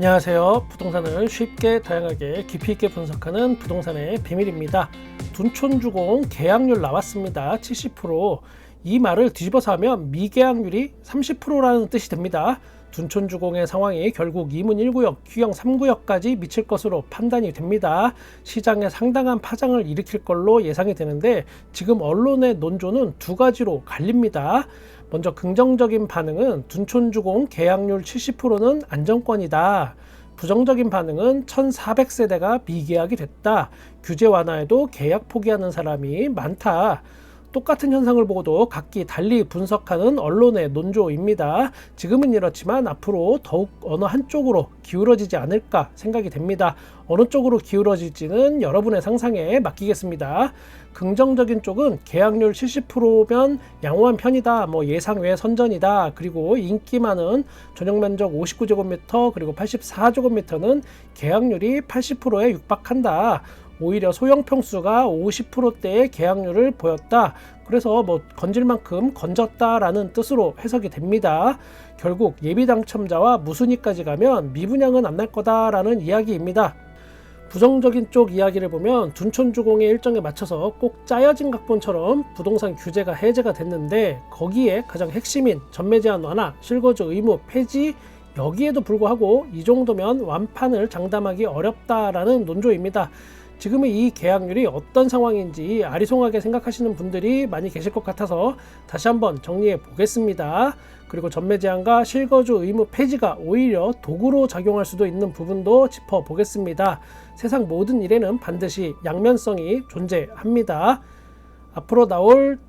안녕하세요. 부동산을 쉽게 다양하게 깊이 있게 분석하는 부동산의 비밀입니다. 둔촌주공 계약률 나왔습니다. 70%. 이 말을 뒤집어서 하면 미계약률이 30%라는 뜻이 됩니다. 둔촌주공의 상황이 결국 이문 1구역, 휴경 3구역까지 미칠 것으로 판단이 됩니다. 시장에 상당한 파장을 일으킬 걸로 예상이 되는데 지금 언론의 논조는 두 가지로 갈립니다. 먼저 긍정적인 반응은 둔촌주공 계약률 70%는 안정권이다. 부정적인 반응은 1400세대가 미계약이 됐다. 규제 완화에도 계약 포기하는 사람이 많다. 똑같은 현상을 보고도 각기 달리 분석하는 언론의 논조입니다. 지금은 이렇지만 앞으로 더욱 어느 한쪽으로 기울어지지 않을까 생각이 됩니다. 어느 쪽으로 기울어질지는 여러분의 상상에 맡기겠습니다. 긍정적인 쪽은 계약률 70%면 양호한 편이다, 예상 외 선전이다, 그리고 인기 많은 전용면적 59제곱미터 그리고 84제곱미터는 계약률이 80%에 육박한다. 오히려 소형 평수가 50%대의 계약률을 보였다. 그래서 건질 만큼 건졌다라는 뜻으로 해석이 됩니다. 결국 예비 당첨자와 무순위까지 가면 미분양은 안 날 거다라는 이야기입니다. 부정적인 쪽 이야기를 보면 둔촌주공의 일정에 맞춰서 꼭 짜여진 각본처럼 부동산 규제가 해제가 됐는데 거기에 가장 핵심인 전매 제한 완화, 실거주 의무 폐지, 여기에도 불구하고 이 정도면 완판을 장담하기 어렵다라는 논조입니다. 지금의 이 계약률이 어떤 상황인지 아리송하게 생각하시는 분들이 많이 계실 것 같아서 다시 한번 정리해 보겠습니다. 그리고 전매 제한과 실거주 의무 폐지가 오히려 도구로 작용할 수도 있는 부분도 짚어보겠습니다. 세상 모든 일에는 반드시 양면성이 존재합니다. 앞으로 나올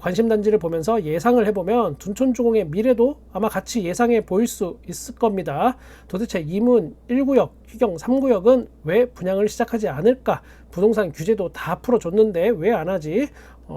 관심단지를 보면서 예상을 해보면 둔촌주공의 미래도 아마 같이 예상해 보일 수 있을 겁니다. 도대체 이문 1구역, 휴경 3구역은 왜 분양을 시작하지 않을까? 부동산 규제도 다 풀어줬는데 왜 안 하지?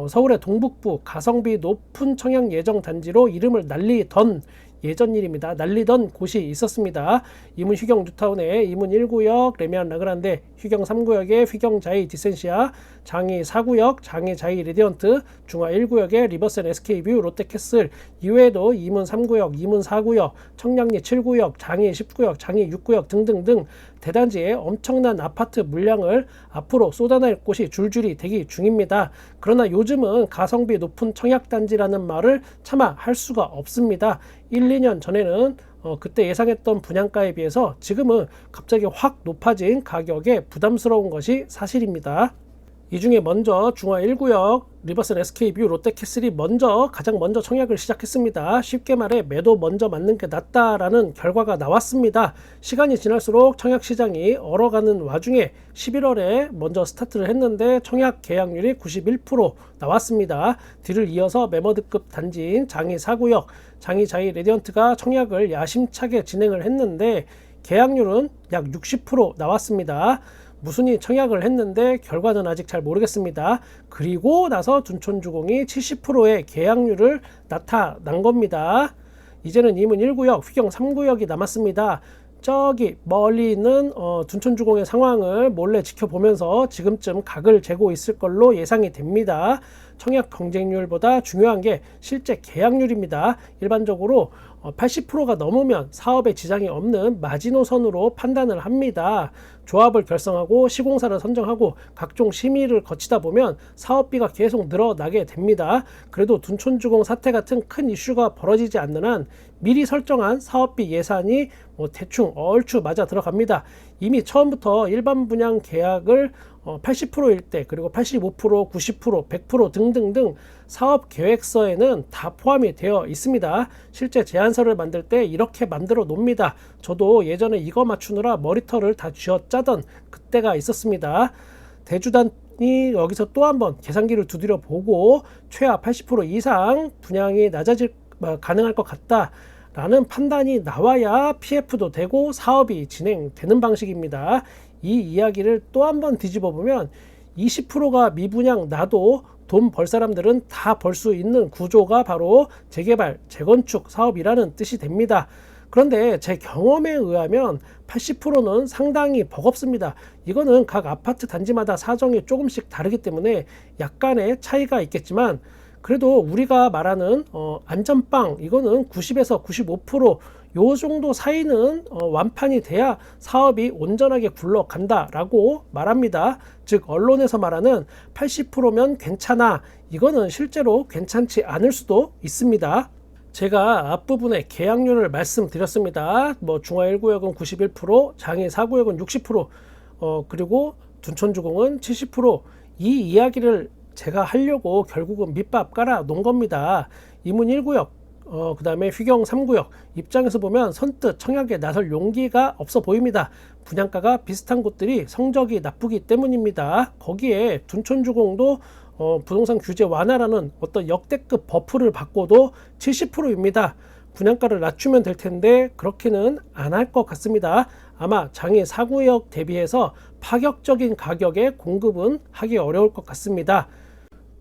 서울의 동북부 가성비 높은 청약 예정 단지로 이름을 날리던 예전 일입니다. 날리던 곳이 있었습니다. 이문 휴경 뉴타운에 이문 1구역 레미안 라그란데, 휴경 3구역에 휴경 자이 디센시아, 장이 4구역 장이 자이 레디언트, 중화 1구역에 리버센 SK뷰 롯데캐슬, 이외에도 이문 3구역, 이문 4구역, 청량리 7구역, 장이 10구역, 장이 6구역 등등등 대단지에 엄청난 아파트 물량을 앞으로 쏟아낼 곳이 줄줄이 대기 중입니다. 그러나 요즘은 가성비 높은 청약단지라는 말을 차마 할 수가 없습니다. 1, 2년 전에는 그때 예상했던 분양가에 비해서 지금은 갑자기 확 높아진 가격에 부담스러운 것이 사실입니다. 이 중에 먼저 중화 1구역 리버슨 SK뷰 롯데캐슬이 가장 먼저 청약을 시작했습니다. 쉽게 말해 매도 먼저 맞는 게 낫다라는 결과가 나왔습니다. 시간이 지날수록 청약 시장이 얼어가는 와중에 11월에 먼저 스타트를 했는데 청약 계약률이 91% 나왔습니다. 뒤를 이어서 매머드급 단지인 장이 4구역 장이 자이 레디언트가 청약을 야심차게 진행을 했는데 계약률은 약 60% 나왔습니다. 무순위 청약을 했는데 결과는 아직 잘 모르겠습니다. 그리고 나서 둔촌주공이 70%의 계약률을 나타난 겁니다. 이제는 이문 1구역, 휴경 3구역이 남았습니다. 저기 멀리 있는 둔촌주공의 상황을 몰래 지켜보면서 지금쯤 각을 재고 있을 걸로 예상이 됩니다. 청약 경쟁률보다 중요한 게 실제 계약률입니다. 일반적으로 80%가 넘으면 사업에 지장이 없는 마지노선으로 판단을 합니다. 조합을 결성하고 시공사를 선정하고 각종 심의를 거치다 보면 사업비가 계속 늘어나게 됩니다. 그래도 둔촌주공 사태 같은 큰 이슈가 벌어지지 않는 한 미리 설정한 사업비 예산이 대충 얼추 맞아 들어갑니다. 이미 처음부터 일반 분양 계약을 80%일 때, 그리고 85%, 90%, 100% 등등등 사업 계획서에는 다 포함이 되어 있습니다. 실제 제안서를 만들 때 이렇게 만들어 놓습니다. 저도 예전에 이거 맞추느라 머리털을 다 쥐어짜던 그때가 있었습니다. 대주단이 여기서 또 한번 계산기를 두드려 보고 최하 80% 이상 분양이 가능할 것 같다 라는 판단이 나와야 PF도 되고 사업이 진행되는 방식입니다. 이 이야기를 또 한번 뒤집어 보면 20%가 미분양 나도 돈 벌 사람들은 다 벌 수 있는 구조가 바로 재개발, 재건축 사업이라는 뜻이 됩니다. 그런데 제 경험에 의하면 80%는 상당히 버겁습니다. 이거는 각 아파트 단지마다 사정이 조금씩 다르기 때문에 약간의 차이가 있겠지만 그래도 우리가 말하는 안전빵 이거는 90에서 95% 요 정도 사이는 완판이 돼야 사업이 온전하게 굴러간다라고 말합니다. 즉 언론에서 말하는 80%면 괜찮아, 이거는 실제로 괜찮지 않을 수도 있습니다. 제가 앞부분에 계약률을 말씀드렸습니다. 뭐 중하 1구역은 91%, 장애 4구역은 60%, 그리고 둔촌주공은 70%. 이 이야기를 제가 하려고 결국은 밑밥 깔아 놓은 겁니다. 이문 1구역, 그 다음에 휘경 3구역 입장에서 보면 선뜻 청약에 나설 용기가 없어 보입니다. 분양가가 비슷한 곳들이 성적이 나쁘기 때문입니다. 거기에 둔촌주공도 부동산 규제 완화라는 어떤 역대급 버프를 받고도 70%입니다. 분양가를 낮추면 될 텐데 그렇게는 안 할 것 같습니다. 아마 장애 4구역 대비해서 파격적인 가격에 공급은 하기 어려울 것 같습니다.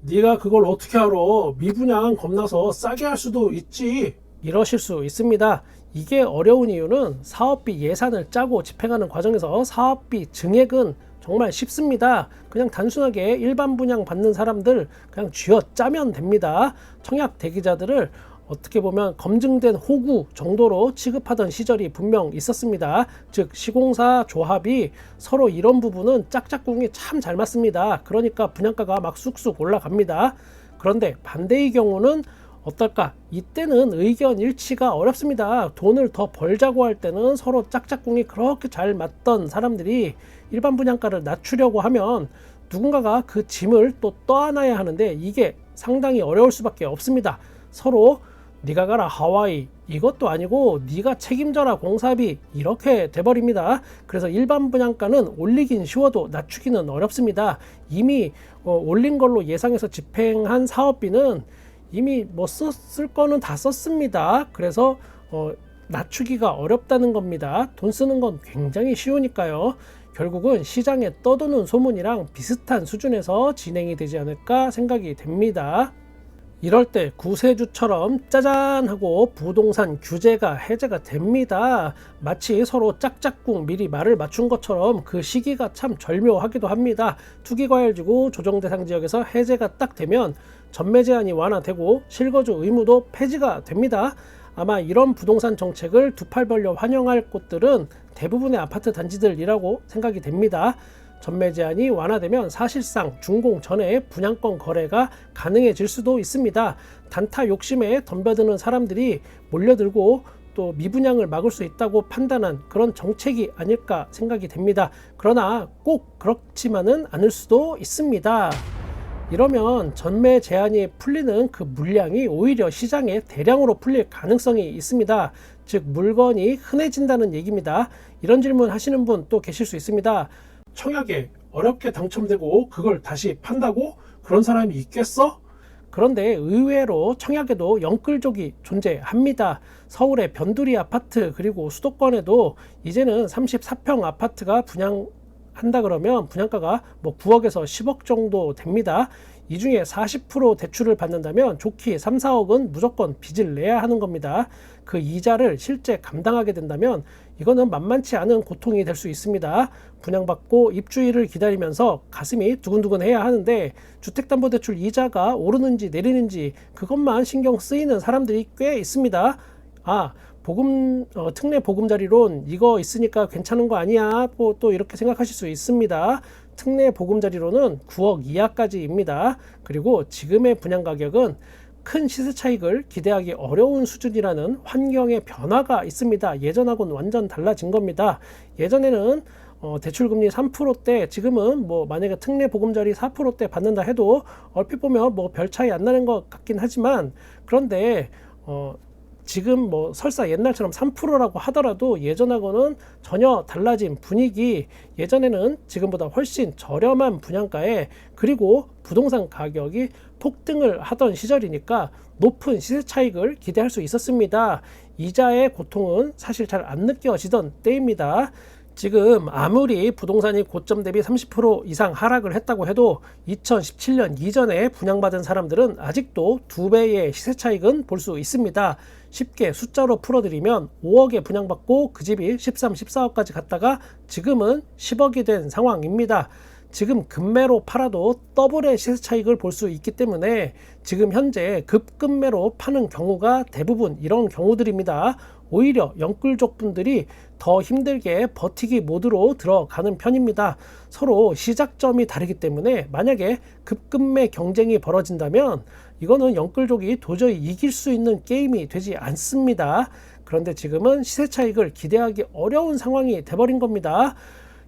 네가 그걸 어떻게 알아? 미분양 겁나서 싸게 할 수도 있지. 이러실 수 있습니다. 이게 어려운 이유는 사업비 예산을 짜고 집행하는 과정에서 사업비 증액은 정말 쉽습니다. 그냥 단순하게 일반 분양 받는 사람들 그냥 쥐어짜면 됩니다. 청약 대기자들을 어떻게 보면 검증된 호구 정도로 취급하던 시절이 분명 있었습니다. 즉 시공사 조합이 서로 이런 부분은 짝짝꿍이 참 잘 맞습니다. 그러니까 분양가가 막 쑥쑥 올라갑니다. 그런데 반대의 경우는 어떨까? 이때는 의견 일치가 어렵습니다. 돈을 더 벌자고 할 때는 서로 짝짝꿍이 그렇게 잘 맞던 사람들이 일반 분양가를 낮추려고 하면 누군가가 그 짐을 또 떠안아야 하는데 이게 상당히 어려울 수밖에 없습니다. 서로 네가 가라 하와이, 이것도 아니고 네가 책임져라 공사비, 이렇게 돼버립니다. 그래서 일반 분양가는 올리긴 쉬워도 낮추기는 어렵습니다. 이미 올린 걸로 예상해서 집행한 사업비는 이미 뭐 썼을 거는 다 썼습니다. 그래서 낮추기가 어렵다는 겁니다. 돈 쓰는 건 굉장히 쉬우니까요. 결국은 시장에 떠도는 소문이랑 비슷한 수준에서 진행이 되지 않을까 생각이 됩니다. 이럴 때 구세주처럼 짜잔 하고 부동산 규제가 해제가 됩니다. 마치 서로 짝짝꿍 미리 말을 맞춘 것처럼 그 시기가 참 절묘하기도 합니다. 투기과열지구 조정대상 지역에서 해제가 딱 되면 전매 제한이 완화되고 실거주 의무도 폐지가 됩니다. 아마 이런 부동산 정책을 두 팔 벌려 환영할 곳들은 대부분의 아파트 단지들이라고 생각이 됩니다. 전매 제한이 완화되면 사실상 준공 전에 분양권 거래가 가능해질 수도 있습니다. 단타 욕심에 덤벼드는 사람들이 몰려들고 또 미분양을 막을 수 있다고 판단한 그런 정책이 아닐까 생각이 됩니다. 그러나 꼭 그렇지만은 않을 수도 있습니다. 이러면 전매 제한이 풀리는 그 물량이 오히려 시장에 대량으로 풀릴 가능성이 있습니다. 즉 물건이 흔해진다는 얘기입니다. 이런 질문 하시는 분 또 계실 수 있습니다. 청약에 어렵게 당첨되고 그걸 다시 판다고? 그런 사람이 있겠어? 그런데 의외로 청약에도 영끌족이 존재합니다. 서울의 변두리 아파트 그리고 수도권에도 이제는 34평 아파트가 분양한다 그러면 분양가가 뭐 9억에서 10억 정도 됩니다. 이 중에 40% 대출을 받는다면 좋게 3, 4억은 무조건 빚을 내야 하는 겁니다. 그 이자를 실제 감당하게 된다면 이거는 만만치 않은 고통이 될 수 있습니다. 분양받고 입주일을 기다리면서 가슴이 두근두근 해야 하는데 주택담보대출 이자가 오르는지 내리는지 그것만 신경 쓰이는 사람들이 꽤 있습니다. 특례 보금자리론 이거 있으니까 괜찮은 거 아니야? 또 이렇게 생각하실 수 있습니다. 특례 보금자리론은 9억 이하까지입니다. 그리고 지금의 분양가격은 큰 시세 차익을 기대하기 어려운 수준이라는 환경의 변화가 있습니다. 예전하고는 완전 달라진 겁니다. 예전에는 대출금리 3%대, 지금은 뭐 만약에 특례 보금자리 4%대 받는다 해도 얼핏 보면 뭐 별 차이 안 나는 것 같긴 하지만, 그런데 지금 뭐 설사 옛날처럼 3%라고 하더라도 예전하고는 전혀 달라진 분위기, 예전에는 지금보다 훨씬 저렴한 분양가에 그리고 부동산 가격이 폭등을 하던 시절이니까 높은 시세 차익을 기대할 수 있었습니다. 이자의 고통은 사실 잘 안 느껴지던 때입니다. 지금 아무리 부동산이 고점 대비 30% 이상 하락을 했다고 해도 2017년 이전에 분양받은 사람들은 아직도 2배의 시세 차익은 볼 수 있습니다. 쉽게 숫자로 풀어드리면 5억에 분양받고 그 집이 13, 14억까지 갔다가 지금은 10억이 된 상황입니다. 지금 급매로 팔아도 더블의 시세 차익을 볼 수 있기 때문에 지금 현재 급매로 파는 경우가 대부분 이런 경우들입니다. 오히려 영끌족 분들이 더 힘들게 버티기 모드로 들어가는 편입니다. 서로 시작점이 다르기 때문에 만약에 급급매 경쟁이 벌어진다면 이거는 영끌족이 도저히 이길 수 있는 게임이 되지 않습니다. 그런데 지금은 시세 차익을 기대하기 어려운 상황이 돼버린 겁니다.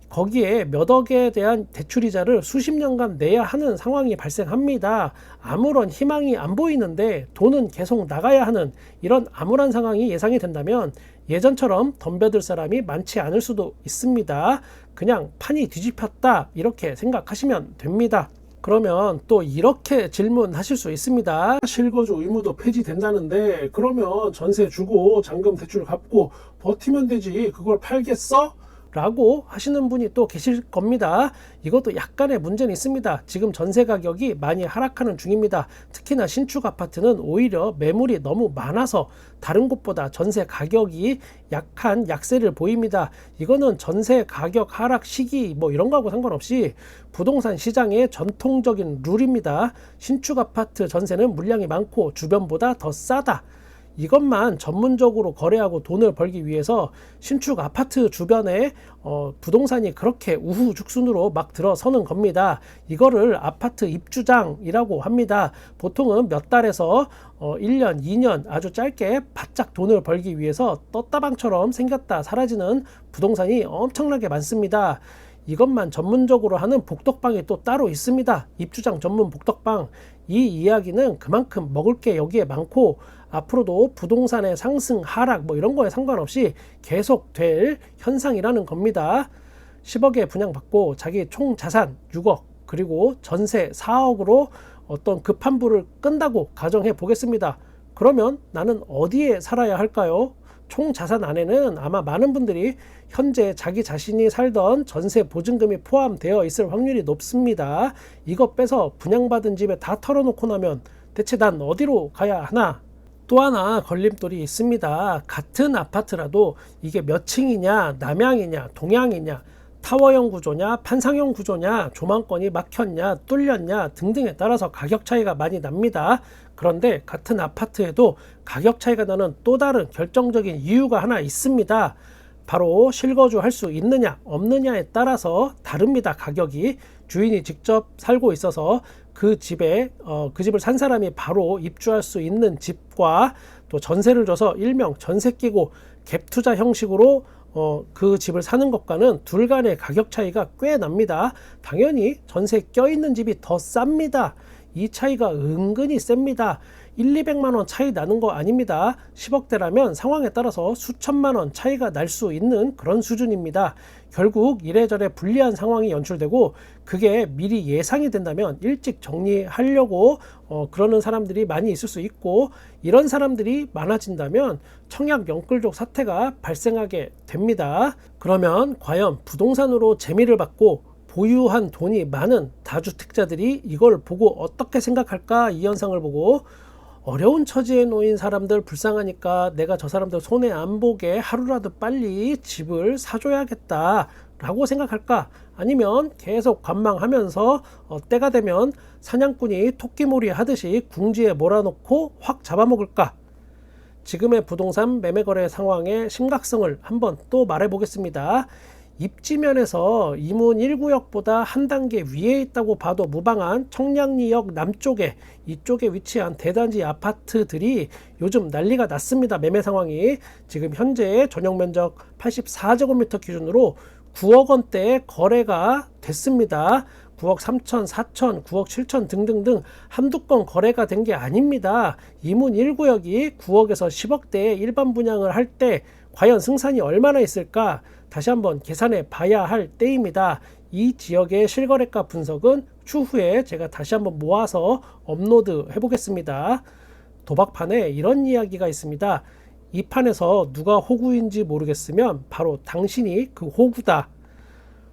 거기에 몇 억에 대한 대출이자를 수십 년간 내야 하는 상황이 발생합니다. 아무런 희망이 안 보이는데 돈은 계속 나가야 하는 이런 암울한 상황이 예상이 된다면 예전처럼 덤벼들 사람이 많지 않을 수도 있습니다. 그냥 판이 뒤집혔다 이렇게 생각하시면 됩니다. 그러면 또 이렇게 질문하실 수 있습니다. 실거주 의무도 폐지된다는데 그러면 전세 주고 잔금 대출 갚고 버티면 되지 그걸 팔겠어? 라고 하시는 분이 또 계실 겁니다. 이것도 약간의 문제는 있습니다. 지금 전세 가격이 많이 하락하는 중입니다. 특히나 신축 아파트는 오히려 매물이 너무 많아서 다른 곳보다 전세 가격이 약한 약세를 보입니다. 이거는 전세 가격 하락 시기 뭐 이런 거하고 상관없이 부동산 시장의 전통적인 룰입니다. 신축 아파트 전세는 물량이 많고 주변보다 더 싸다. 이것만 전문적으로 거래하고 돈을 벌기 위해서 신축 아파트 주변에 부동산이 그렇게 우후죽순으로 막 들어서는 겁니다. 이거를 아파트 입주장이라고 합니다. 보통은 몇 달에서 1년, 2년 아주 짧게 바짝 돈을 벌기 위해서 떴다방처럼 생겼다 사라지는 부동산이 엄청나게 많습니다. 이것만 전문적으로 하는 복덕방이 또 따로 있습니다. 입주장 전문 복덕방. 이 이야기는 그만큼 먹을 게 여기에 많고 앞으로도 부동산의 상승, 하락 뭐 이런 거에 상관없이 계속 될 현상이라는 겁니다. 10억에 분양받고 자기 총 자산 6억 그리고 전세 4억으로 어떤 급한불을 끈다고 가정해 보겠습니다. 그러면 나는 어디에 살아야 할까요? 총 자산 안에는 아마 많은 분들이 현재 자기 자신이 살던 전세 보증금이 포함되어 있을 확률이 높습니다. 이거 빼서 분양받은 집에 다 털어놓고 나면 대체 난 어디로 가야 하나? 또 하나 걸림돌이 있습니다. 같은 아파트라도 이게 몇 층이냐, 남향이냐, 동향이냐, 타워형 구조냐, 판상형 구조냐, 조망권이 막혔냐, 뚫렸냐 등등에 따라서 가격 차이가 많이 납니다. 그런데 같은 아파트에도 가격 차이가 나는 또 다른 결정적인 이유가 하나 있습니다. 바로 실거주 할 수 있느냐 없느냐에 따라서 다릅니다. 가격이. 주인이 직접 살고 있어서 그 집을 산 사람이 바로 입주할 수 있는 집과 또 전세를 줘서 일명 전세 끼고 갭 투자 형식으로 그 집을 사는 것과는 둘 간의 가격 차이가 꽤 납니다. 당연히 전세 껴있는 집이 더 쌉니다. 이 차이가 은근히 셉니다. 1, 200만 원 차이 나는 거 아닙니다. 10억대라면 상황에 따라서 수천만 원 차이가 날 수 있는 그런 수준입니다. 결국 이래저래 불리한 상황이 연출되고 그게 미리 예상이 된다면 일찍 정리하려고 그러는 사람들이 많이 있을 수 있고 이런 사람들이 많아진다면 청약 영끌족 사태가 발생하게 됩니다. 그러면 과연 부동산으로 재미를 받고 보유한 돈이 많은 다주택자들이 이걸 보고 어떻게 생각할까? 이 현상을 보고 어려운 처지에 놓인 사람들 불쌍하니까 내가 저 사람들 손해 안 보게 하루라도 빨리 집을 사줘야겠다 라고 생각할까? 아니면 계속 관망하면서 때가 되면 사냥꾼이 토끼몰이 하듯이 궁지에 몰아놓고 확 잡아먹을까? 지금의 부동산 매매거래 상황의 심각성을 한번 또 말해보겠습니다. 입지면에서 이문 1구역보다 한 단계 위에 있다고 봐도 무방한 청량리역 남쪽에 이쪽에 위치한 대단지 아파트들이 요즘 난리가 났습니다. 매매 상황이 지금 현재 전용 면적 84제곱미터 기준으로 9억 원대의 거래가 됐습니다. 9억 3천, 4천, 9억 7천 등등등 한두 건 거래가 된 게 아닙니다. 이문 1구역이 9억에서 10억대의 일반 분양을 할 때 과연 승산이 얼마나 있을까? 다시 한번 계산해 봐야 할 때입니다. 이 지역의 실거래가 분석은 추후에 제가 다시 한번 모아서 업로드 해보겠습니다. 도박판에 이런 이야기가 있습니다. 이 판에서 누가 호구인지 모르겠으면 바로 당신이 그 호구다.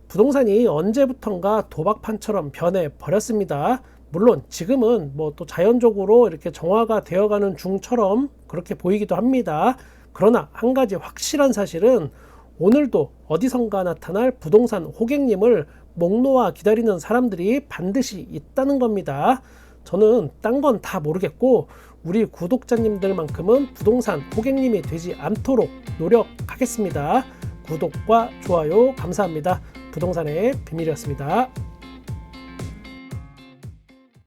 부동산이 언제부턴가 도박판처럼 변해 버렸습니다. 물론 지금은 뭐 또 자연적으로 이렇게 정화가 되어가는 중처럼 그렇게 보이기도 합니다. 그러나 한 가지 확실한 사실은 오늘도 어디선가 나타날 부동산 호객님을 목 놓아 기다리는 사람들이 반드시 있다는 겁니다. 저는 딴 건 다 모르겠고 우리 구독자님들만큼은 부동산 고객님이 되지 않도록 노력하겠습니다. 구독과 좋아요 감사합니다. 부동산의 비밀이었습니다.